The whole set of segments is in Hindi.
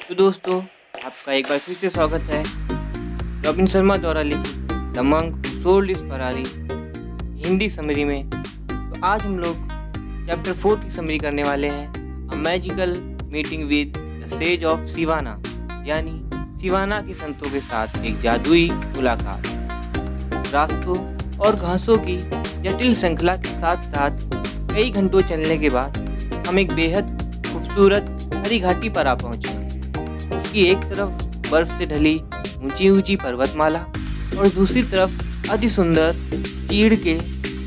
तो दोस्तों, आपका एक बार फिर से स्वागत है रॉबिन शर्मा द्वारा लिखित the monk sold his Ferrari Hindi summary में। तो आज हम लोग चैप्टर 4 की समरी करने वाले हैं, a magical meeting with the sage of Siwana, यानी सिवाना के संतों के साथ एक जादुई मुलाकात। रास्तों और घासों की जटिल श्रृंखला के साथ साथ कई घंटों चलने के बाद हम एक बेहद खूबसूरत हरी घाटी पर आ पहुंचे। उसकी एक तरफ बर्फ से ढली ऊंची ऊंची पर्वतमाला और दूसरी तरफ अति सुंदर चीड़ के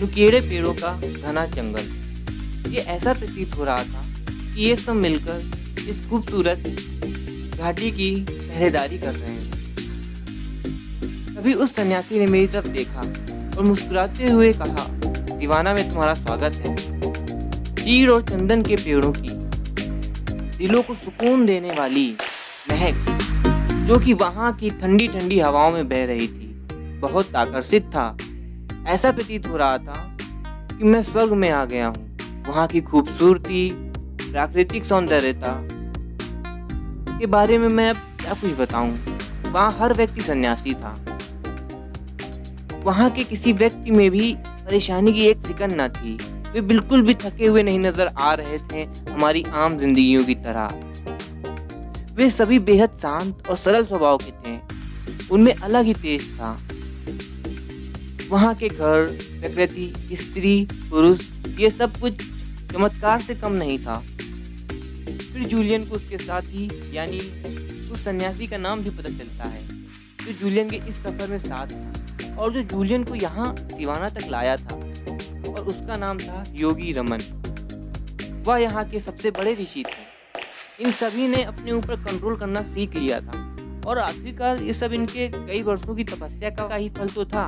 नुकीले पेड़ों का घना जंगल। ये ऐसा प्रतीत हो रहा था कि ये सब मिलकर इस खूबसूरत घाटी की पहरेदारी कर रहे हैं। तभी उस सन्यासी ने मेरी तरफ देखा और मुस्कुराते हुए कहा, सिवाना में तुम्हारा स्वागत है। चीड़ और चंदन के पेड़ों की दिलों को सुकून देने वाली महक, जो कि वहाँ की ठंडी ठंडी हवाओं में बह रही थी, बहुत आकर्षित था। ऐसा प्रतीत हो रहा था कि मैं स्वर्ग में आ गया हूँ। वहाँ की खूबसूरती, प्राकृतिक सौंदर्यता के बारे में मैं अब क्या कुछ बताऊं। वहाँ हर व्यक्ति सन्यासी था। वहाँ के किसी व्यक्ति में भी परेशानी की एक सिकन न थी। वे बिल्कुल भी थके हुए नहीं नजर आ रहे थे, हमारी आम जिंदगियों की तरह। वे सभी बेहद शांत और सरल स्वभाव के थे। उनमें अलग ही तेज था। वहाँ के घर, प्रकृति, स्त्री, पुरुष, ये सब कुछ चमत्कार से कम नहीं था। फिर जूलियन को उसके साथी यानी उस सन्यासी का नाम भी पता चलता है, जो जूलियन के इस सफर में साथ था और जो जूलियन को यहाँ सिवाना तक लाया था, और उसका नाम था योगी रमन। वह यहाँ के सबसे बड़े ऋषि थे। इन सभी ने अपने ऊपर कंट्रोल करना सीख लिया था और आखिरकार ये सब इनके कई वर्षों की तपस्या का ही फल तो था।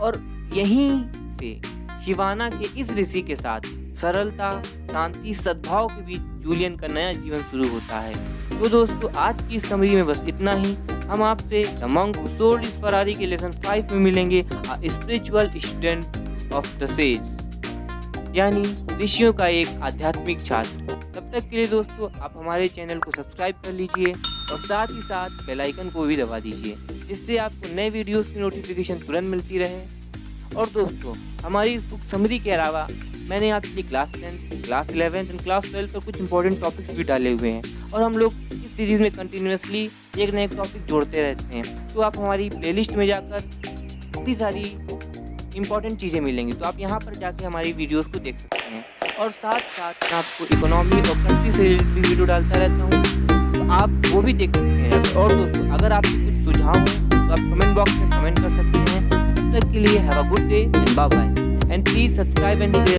और यहीं से शिवाना के इस ऋषि के साथ सरलता, शांति, सद्भाव के बीच जूलियन का नया जीवन शुरू होता है। तो दोस्तों, आज की इस समरी में बस इतना ही। हम आपसे the monk who sold his Ferrari के लेसन 5 में मिलेंगे, a spiritual student of the sage, यानी ऋषियों का एक आध्यात्मिक छात्र। तब तक के लिए दोस्तों, आप हमारे चैनल को सब्सक्राइब कर लीजिए और साथ ही साथ बेल आइकन को भी दबा दीजिए, जिससे आपको नए वीडियोस की नोटिफिकेशन तुरंत मिलती रहे। और दोस्तों, हमारी इस बुक समरी के अलावा मैंने आपके लिए क्लास 10, क्लास 11 और क्लास 12 पर कुछ इंपॉर्टेंट टॉपिक्स भी डाले हुए हैं और हम लोग इस सीरीज़ में कंटिन्यूसली एक नए टॉपिक जोड़ते रहते हैं। तो आप हमारी प्लेलिस्ट में जाकर काफ़ी सारी इंपॉर्टेंट चीज़ें मिलेंगी, तो आप यहाँ पर जाके हमारी वीडियोस को देख सकते हैं। और साथ साथ मैं आपको इकोनॉमी और कंट्री से रिलेटेड भी वीडियो डालता रहता हूँ, तो आप वो भी देख सकते हैं। और दोस्तों, अगर आपके कुछ सुझाव हो तो आप कमेंट बॉक्स में कमेंट कर सकते हैं। तब तक के लिए have a good day and bye bye, and please subscribe and share.